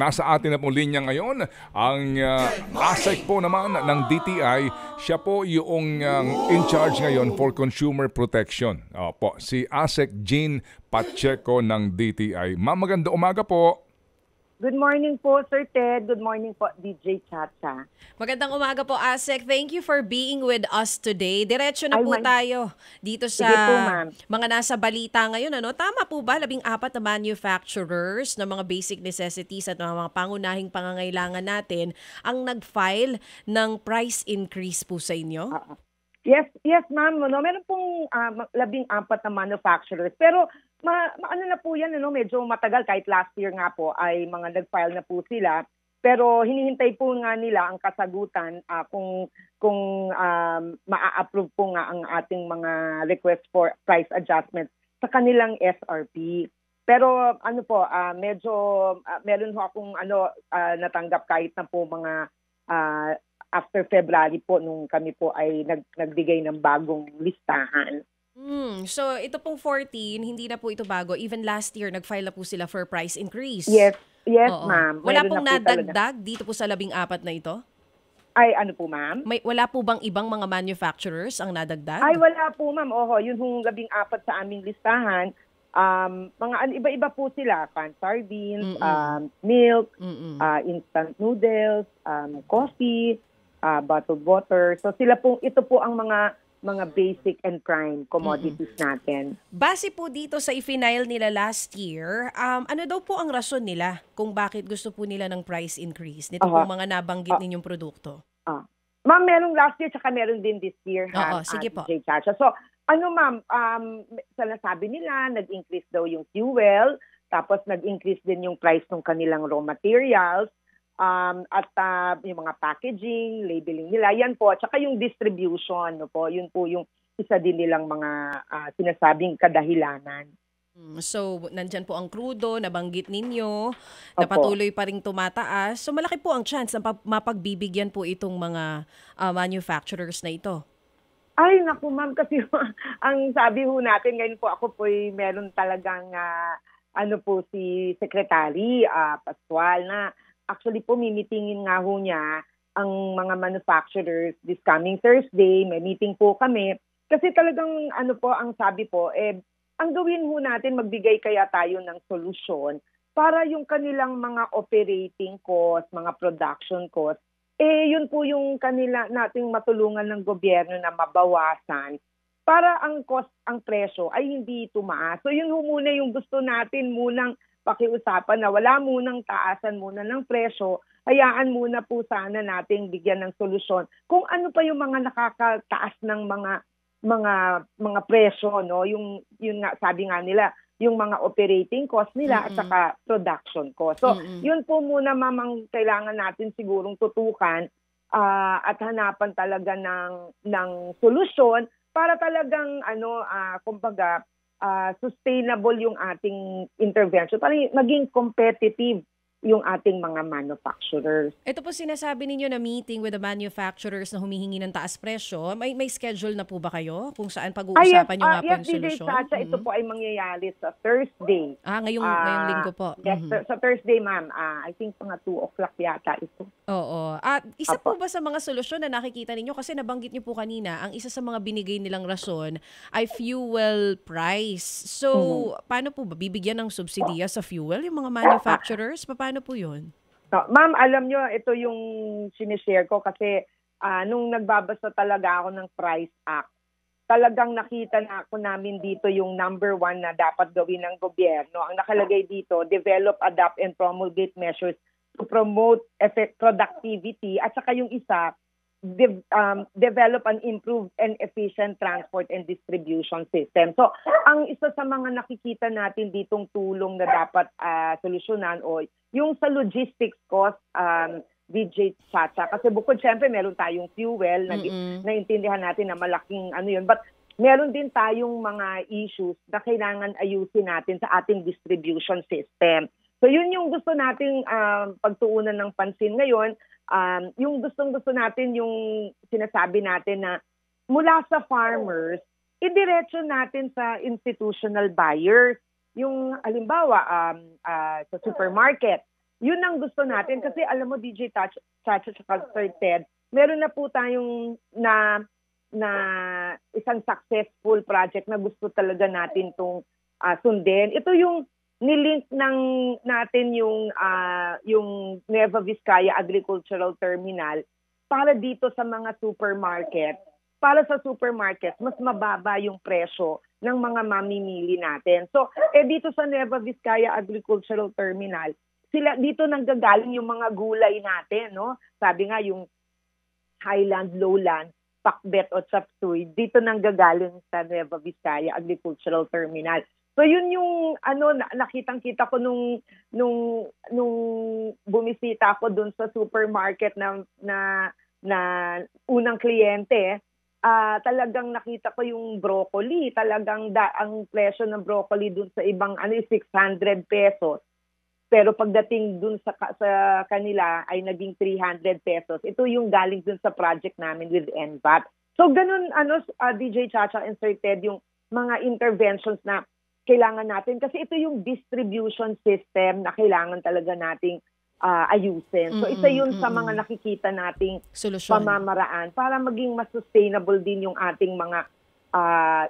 nasa atin na pong linya ngayon ang ASEC po naman ng DTI. Siya po yung in charge ngayon for consumer protection. Opo, si ASEC Jean Pacheco ng DTI. Ma'am, magandang umaga po. Good morning po, Sir Ted. Good morning po, DJ Chacha. Magandang umaga po, ASEC. Thank you for being with us today. Diretso na po tayo dito sa po, mga nasa balita ngayon. Ano? Tama po ba, 14 na manufacturers ng mga basic necessities at mga pangunahing pangangailangan natin ang nag-file ng price increase po sa inyo? Yes, ma'am. No, meron pong 14 na manufacturers. Pero ano na po yan, medyo matagal. Kahit last year nga po ay mga nag-file na po sila. Pero hinihintay po nga nila ang kasagutan kung maa-approve po nga ang ating mga request for price adjustment sa kanilang SRP. Pero medyo meron ho akong natanggap kahit na po mga after February po nung kami po ay nagbigay ng bagong listahan. So ito pong 14, hindi na po ito bago. Even last year, nag-file na po sila for price increase. Yes, ma'am. Wala pong nadagdag dito po sa 14 na ito? Ay, ano po, ma'am? Wala po bang ibang mga manufacturers ang nadagdag? Ay, wala po, ma'am. Yun hong 14 sa aming listahan. Mga iba-iba po sila. Pan sardines, milk, instant noodles, coffee, bottled water. So ito po ang mga basic and prime commodities natin. Base po dito sa i-final nila last year, ano daw po ang rason nila kung bakit gusto po nila ng price increase nito po mga nabanggit ninyong produkto? Ma'am, meron last year tsaka meron din this year. Sige po. So, ma'am, sabi nila, nag-increase daw yung fuel, tapos nag-increase din yung price ng kanilang raw materials, at yung mga packaging, labeling nila, yan po. Tsaka yung distribution, yun po yung isa din nilang mga sinasabing kadahilanan. So, nandyan po ang crudo, nabanggit ninyo, na patuloy pa rin tumataas. So, malaki po ang chance na mapagbibigyan po itong mga manufacturers na ito. Ay, naku ma'am, kasi ang sabi ho natin, ngayon po ako po meron talagang si Secretary Pascual na actually po, mimitingin nga ho niya ang mga manufacturers this coming Thursday. May meeting po kami. Kasi talagang, ang sabi po, ang gawin ho natin, magbigay kaya tayo ng solusyon para yung kanilang mga operating cost, mga production cost, yun po yung nating matulungan ng gobyerno na mabawasan para ang presyo ay hindi tumaas. So yun ho muna yung gusto natin munang pakiusapan na wala munang taasan muna ng presyo, hayaan muna po sana nating bigyan ng solusyon kung ano pa yung mga nakakataas ng mga presyo, yun nga sabi nga nila, yung mga operating cost nila at saka production cost. So yun po muna mamang kailangan natin sigurong tutukan at hanapan talaga ng solusyon para talagang kumbaga sustainable yung ating intervention para maging competitive yung ating mga manufacturers. Ito po sinasabi ninyo na meeting with the manufacturers na humihingi ng taas presyo. May schedule na po ba kayo kung saan pag-uusapan nyo nga po yung solusyon? Yes, ito po ay mangyayari sa Thursday. Ngayong linggo po. Yes, sa Thursday, ma'am. I think mga 2 o'clock yata ito. Oo. At isa po ba sa mga solusyon na nakikita ninyo, kasi nabanggit niyo po kanina, ang isa sa mga binigay nilang rason ay fuel price. So, paano po ba? Bibigyan ng subsidiya sa fuel yung mga manufacturers? Paano po yun? Ma'am, alam nyo, ito yung sinishare ko kasi nung nagbabasa talaga ako ng Price Act, talagang nakita na ako namin dito yung number 1 na dapat gawin ng gobyerno. Ang nakalagay dito, develop, adapt, and promulgate measures to promote productivity. At saka yung isa, develop an improved and efficient transport and distribution system. So, ang isa sa mga nakikita natin ditong tulong na dapat solusyonan o yung sa logistics cost, DJ Chacha. Kasi bukod syempre meron tayong fuel, naintindihan natin na malaking yun. But meron din tayong mga issues na kailangan ayusin natin sa ating distribution system. So yun yung gusto nating pagtuunan ng pansin ngayon. Yung gustong-gusto natin, yung sinasabi natin na mula sa farmers, idiretso natin sa institutional buyers. Yung halimbawa sa supermarket, yun ang gusto natin. Kasi alam mo, DJ Chacha at Sir Ted, meron na po tayong na isang successful project na gusto talaga natin itong sundin. Ito yung nilink natin yung Nueva Vizcaya Agricultural Terminal para dito sa mga supermarket. Para sa supermarket, mas mababa yung presyo ng mga mamimili natin. So, dito sa Nueva Vizcaya Agricultural Terminal, dito nanggagaling yung mga gulay natin, no? Sabi nga yung highland, lowland, pakbet o chapsuy, dito nanggagaling sa Nueva Vizcaya Agricultural Terminal. So yun yung nakitang-kita ko nung bumisita ako dun sa supermarket na unang kliyente. Talagang nakita ko yung broccoli. Talagang ang presyo ng broccoli dun sa ibang 600 pesos. Pero pagdating dun sa kanila ay naging 300 pesos. Ito yung galing dun sa project namin with NVAP. So ganun DJ Chacha and Sir Ted, yung mga interventions na kailangan natin kasi ito yung distribution system na kailangan talaga nating ayusin. So isa yun sa mga nakikita nating solusyon, pamamaraan para maging mas sustainable din yung ating mga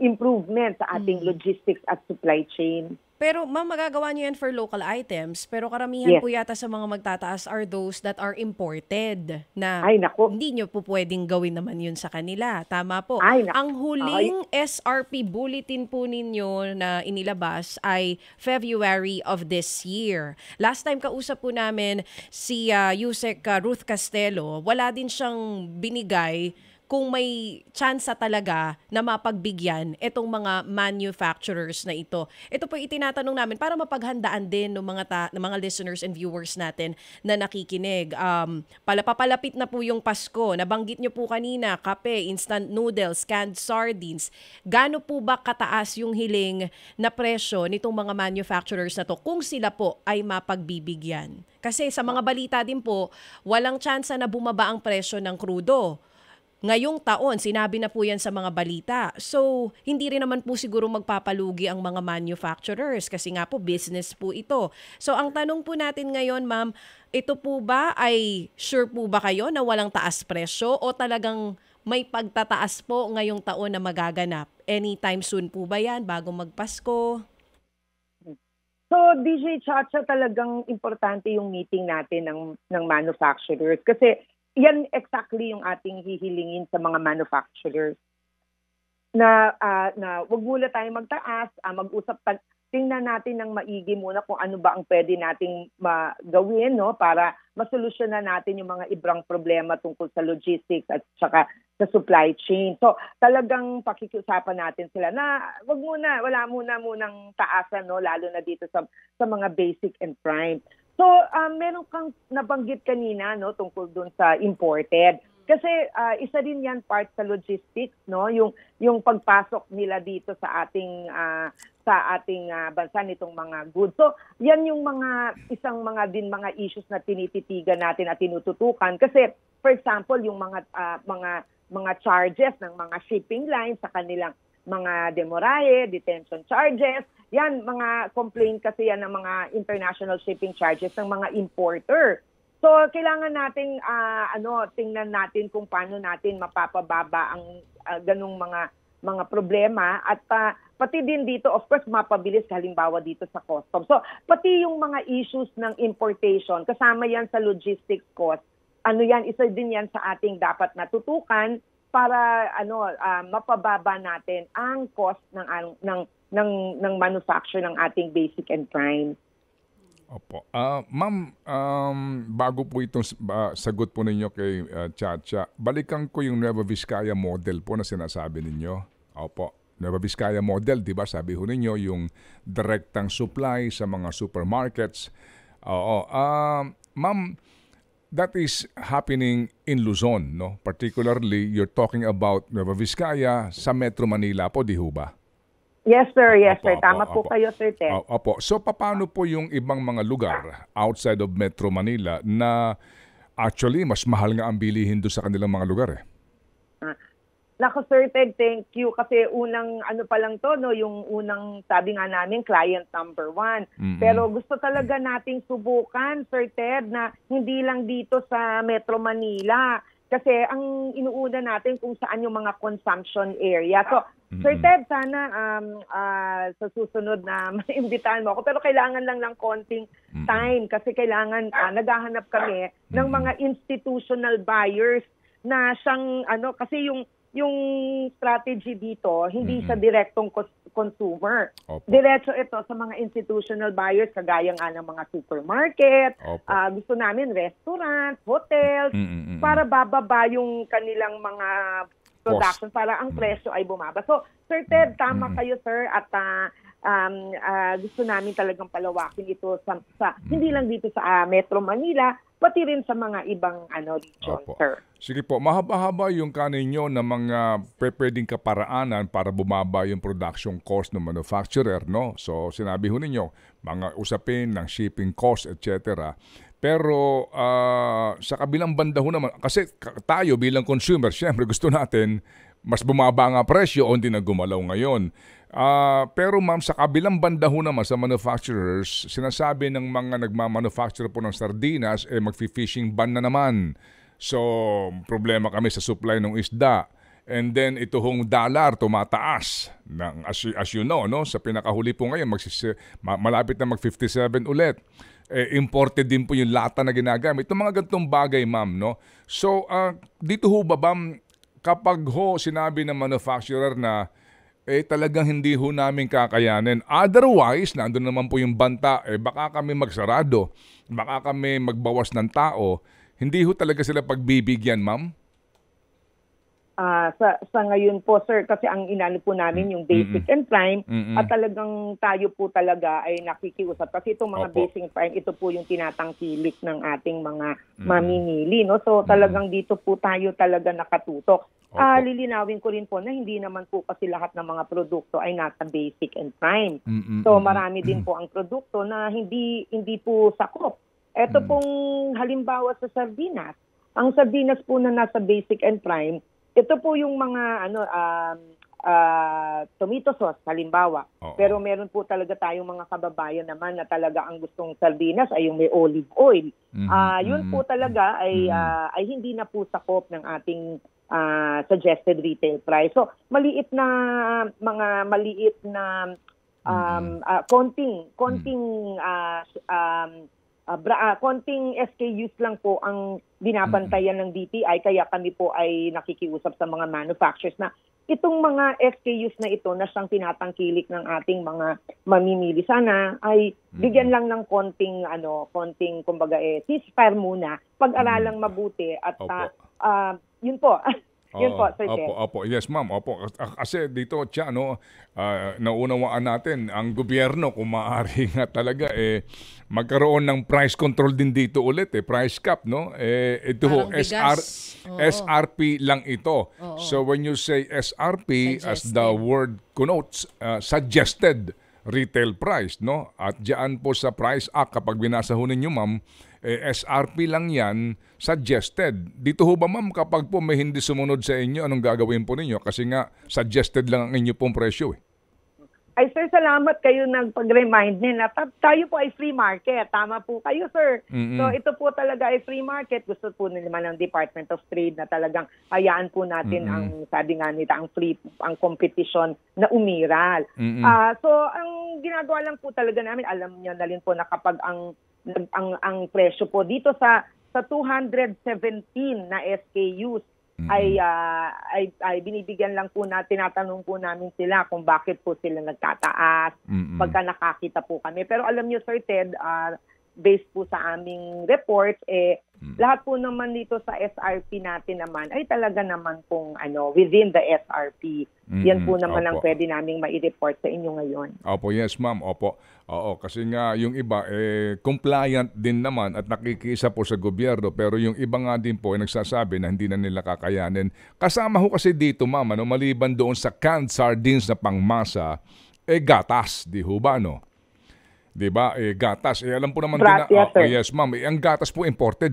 improvement sa ating logistics at supply chain. Pero ma'am, magagawa niyo yan for local items, pero karamihan Yes. po yata sa mga magtataas are those that are imported na Ay, naku. hindi niyo po pwedeng gawin naman yun sa kanila. Tama po. Ay, naku. Ang huling SRP bulletin po ninyo na inilabas ay February of this year. Last time kausap po namin si Yusek Ruth Castelo, wala din siyang binigay kung may tsansa talaga na mapagbigyan itong mga manufacturers na ito. Ito po itinatanong namin para mapaghandaan din ng mga listeners and viewers natin na nakikinig. Papalapit na po yung Pasko. Nabanggit nyo po kanina, kape, instant noodles, canned sardines. Gaano po ba kataas yung hiling na presyo nitong mga manufacturers na to kung sila po ay mapagbibigyan? Kasi sa mga balita din po, walang tsansa na bumaba ang presyo ng krudo. Ngayong taon, sinabi na po yan sa mga balita. So, hindi rin naman po siguro magpapalugi ang mga manufacturers kasi nga po business po ito. So, ang tanong po natin ngayon, ma'am, ito po ba ay sure po ba kayo na walang taas presyo o talagang may pagtataas po ngayong taon na magaganap? Anytime soon po ba yan bago magpasko? So, DJ Chacha, talagang importante yung meeting natin ng manufacturers kasi yan exactly yung ating hihilingin sa mga manufacturers. Na wag muna tayo magtaas, mag-usap, tingnan natin ng maigi muna kung ano ba ang pwede nating gawin, no, para masolusyonan natin yung mga ibrang problema tungkol sa logistics at saka sa supply chain. So, talagang pakikiusapan natin sila na wala munang taasan, no, lalo na dito sa mga basic and prime. So, meron kang nabanggit kanina, no, tungkol dun sa imported. Kasi isa din yan part sa logistics, no, yung pagpasok nila dito sa ating bansa nitong mga goods. So, yan yung isang mga issues na tinititigan natin at tinututukan kasi for example, yung mga charges ng mga shipping lines sa kanilang mga demoraye, detention charges, yan, mga complaint kasi yan ng mga international shipping charges ng mga importer. So, kailangan nating tingnan natin kung paano natin mapapababa ang ganung mga problema at pati din dito, of course, mapabilis halimbawa dito sa custom. So, pati yung mga issues ng importation, kasama yan sa logistics cost, isa din yan sa ating dapat natutukan para mapababa natin ang cost ng manufacture ng ating basic and prime. Opo. Ma'am, bago po itong sagot po ninyo kay Chacha, balikan ko yung Nueva Vizcaya model po na sinasabi ninyo. Opo. Nueva Vizcaya model, di ba? Sabi ho ninyo yung direktang supply sa mga supermarkets. Oo. Ma'am, that is happening in Luzon, no? Particularly, you're talking about Nueva Vizcaya sa Metro Manila po, di ho ba? Yes, sir. Yes, Opo, sir. Tama opo, po opo. kayo, Sir Ted. Opo. So, paano po yung ibang mga lugar outside of Metro Manila na actually mas mahal nga ang bilihin doon sa kanilang mga lugar eh? Nako Sir Ted, thank you. Kasi unang ano pa lang to, no, yung unang sabi nga namin, client number 1. Pero gusto talaga nating subukan, Sir Ted, na hindi lang dito sa Metro Manila. Kasi ang inuuna natin kung saan yung mga consumption area. So, Sir Ted, sana sa susunod na maimbitahan mo ako. Pero kailangan lang ng konting time kasi kailangan naghahanap kami ng mga institutional buyers na siyang kasi yung strategy dito, hindi sa direktong consumer. Opo. Diretso ito sa mga institutional buyers, kagaya nga ng mga supermarket, gusto namin restaurant, hotels, para bababa yung kanilang mga production, para ang presyo ay bumaba. So, Sir Ted, tama kayo, sir, at gusto namin talagang palawakin ito sa hindi lang dito sa Metro Manila, pati rin sa mga ibang region, sir. Sige po, mahaba-haba yung kaninyo na mga pwedeng kaparaanan para bumaba yung production cost ng manufacturer, no? So, sinabi ho ninyo, mga usapin ng shipping cost, etc. Pero sa kabilang banda ho naman, kasi tayo bilang consumer, syempre gusto natin mas bumaba nga presyo o hindi na gumalaw ngayon. Pero ma'am, sa kabilang banda ho naman sa manufacturers, sinasabi ng mga nagmamanufacture po ng sardinas, magfi-fishing ban na naman. So, problema kami sa supply ng isda. And then, ito hong dollar tumataas. As you know, no? Sa pinakahuli po ngayon, malapit na mag-57 ulit. Imported din po yung lata na ginagamit. Itong mga ganitong bagay, ma'am, no? So, dito ho ba, ma'am, kapag ho sinabi ng manufacturer na talagang hindi ho namin kakayanin. Otherwise, nandun naman po yung banta, baka kami magsarado, baka kami magbawas ng tao. Hindi ho talaga sila pagbibigyan, ma'am? Sa ngayon po, sir, kasi ang inano po namin yung basic and prime, at talagang tayo po talaga ay nakikiusap. Kasi itong mga basic and prime, ito po yung tinatangkilik ng ating mga mamimili. No? So talagang dito po tayo talaga nakatutok. Lilinawin ko rin po na hindi naman po kasi lahat ng mga produkto ay nasa basic and prime. So marami din po ang produkto na hindi po sakop. Ito pong halimbawa sa sardinas. Ang sardinas po na nasa basic and prime, ito po yung mga tomato sauce halimbawa. Pero meron po talaga tayong mga kababayan naman na talaga ang gustong sardinas ay yung may olive oil. Yun po talaga ay hindi na po sakop ng ating suggested retail price. So maliit na konting SKUs lang po ang binabantayan ng DTI, kaya kami po ay nakikiusap sa mga manufacturers na itong mga SKUs na ito na siyang tinatangkilik ng ating mga mamimili. Sana ay bigyan lang ng konting kumbaga ceasefire muna, pag-aralang mabuti at yun po. Yun po, Sir Ted. Opo. Yes, ma'am. Opo. Kasi dito, naunawaan natin ang gobyerno kung maaari nga talaga magkaroon ng price control din dito ulit, price cap, no? Ito ho, SRP lang ito. So when you say SRP, as the word connotes, suggested retail price, no? At diyan po sa Price Act, kapag binasa ho ninyo, ma'am, SRP lang yan, suggested. Dito ho ba, ma'am, kapag po may hindi sumunod sa inyo, anong gagawin po ninyo? Kasi nga, suggested lang ang inyo pong presyo. Ay, sir, salamat kayo nagpag-remind nila. Tayo po ay free market. Tama po kayo, sir. So, ito po talaga ay free market. Gusto po naman ng Department of Trade na talagang hayaan po natin ang, sabi nga nila, ang competition na umiral. So, ang ginagawa lang po talaga namin, alam niyo na rin po na kapag ang presyo po dito sa 217 na SKUs ay binibigyan lang po tinatanong po namin sila kung bakit po sila nagtataas pagka nakakita po kami. Pero alam niyo, Sir Ted, based po sa aming reports, lahat po naman dito sa SRP natin naman ay talaga naman pong within the SRP. Yan po naman ang pwede naming mai-report sa inyo ngayon. Opo, yes ma'am. Opo. Oo, kasi nga yung iba compliant din naman at nakikisa po sa gobyerno, pero yung iba nga din po ay nagsasabi na hindi na nila kakayanin. Kasama ho kasi dito, ma'am, maliban doon sa canned sardines na pangmasa, gatas, di ho ba, no? Di ba? Gatas. Alam po naman yes, yes, ma'am. Ang gatas po imported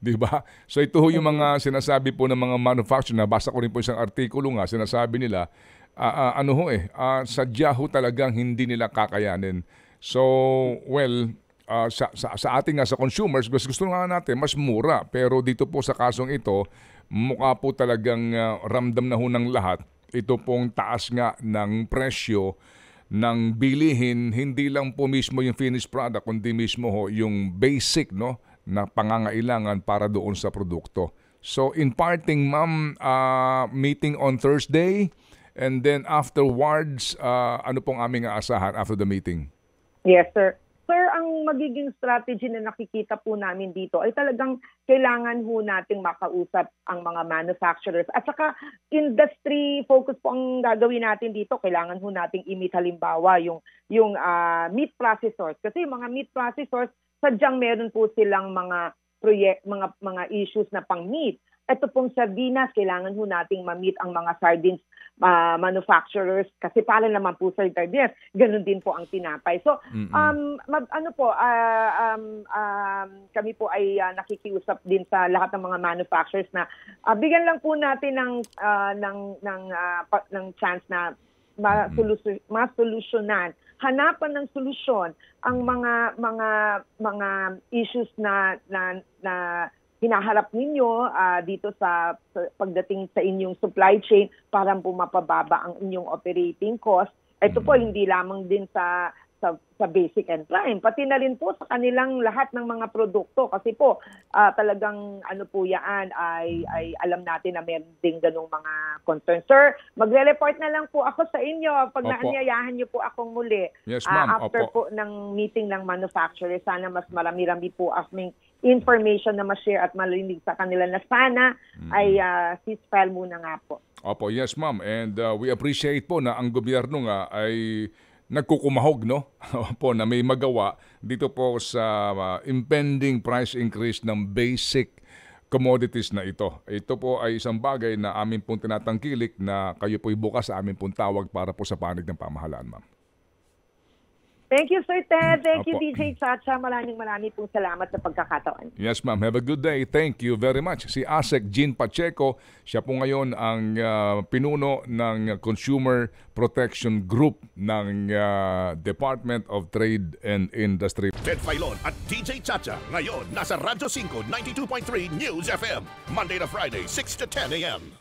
Di ba? So ito ho yung mga sinasabi po ng mga manufacturer. Nabasa ko rin po isang artikulo nga, sinasabi nila, sadya ho talagang hindi nila kakayanin. So, well, sa ating nga sa consumers, gusto nga natin mas mura. Pero dito po sa kasong ito, mukha po talagang ramdam na ho ng lahat. Ito pong taas nga ng presyo ng bilihin, hindi lang po mismo yung finished product, kundi mismo ho yung basic, no, na pangangailangan para doon sa produkto. So in parting, ma'am, meeting on Thursday, and then afterwards, ano pong aming aasahan after the meeting? Yes, sir. Sir, ang magiging strategy na nakikita po namin dito ay talagang kailangan ho nating makausap ang mga manufacturers. At saka industry focus po ang gagawin natin dito. Kailangan ho nating i-meet halimbawa yung meat processors. Kasi yung mga meat processors, sadyang meron po silang mga mga issues na pang-meat. Ito pong sardinas, kailangan ho nating ma-meet ang mga sardines manufacturers kasi para naman po sa sardines, ganun din po ang tinapay. So, kami po ay nakikiusap din sa lahat ng mga manufacturers na bigyan lang po natin ng chance na masolusyonan, hanapan ng solusyon ang mga issues na hinaharap ninyo dito sa pagdating sa inyong supply chain para po mapababa ang inyong operating cost. Ito po hindi lamang din sa basic and prime, pati na rin po sa kanilang lahat ng mga produkto kasi po talagang ano po yan ay alam natin na meron ding ganung mga concern. Sir, magre-report na lang po ako sa inyo pag naanyayahan niyo po akong muli. Yes, ma'am. After po ng meeting ng manufacturer. Sana mas marami-rami po aming information na ma-share at marinig sa kanila na sana ay ceasefire muna nga po. Opo, yes ma'am. And we appreciate po na ang gobyerno nga ay nagkukumahog, no? Opo, na may magawa dito po sa impending price increase ng basic commodities na ito. Ito po ay isang bagay na amin pong tinatangkilik na kayo po'y bukas sa amin pong tawag para po sa panig ng pamahalaan, ma'am. Thank you, Sir Ted. Thank you, Opo. DJ Chacha. Maraming pong salamat sa pagkakataon. Yes, ma'am. Have a good day. Thank you very much. Si ASEC Jean Pacheco, siya po ngayon ang pinuno ng Consumer Protection Group ng Department of Trade and Industry. Ted Filon at DJ Chacha. Ngayon, nasa Radyo 5, 92.3 News FM. Monday to Friday, 6 to 10 a.m.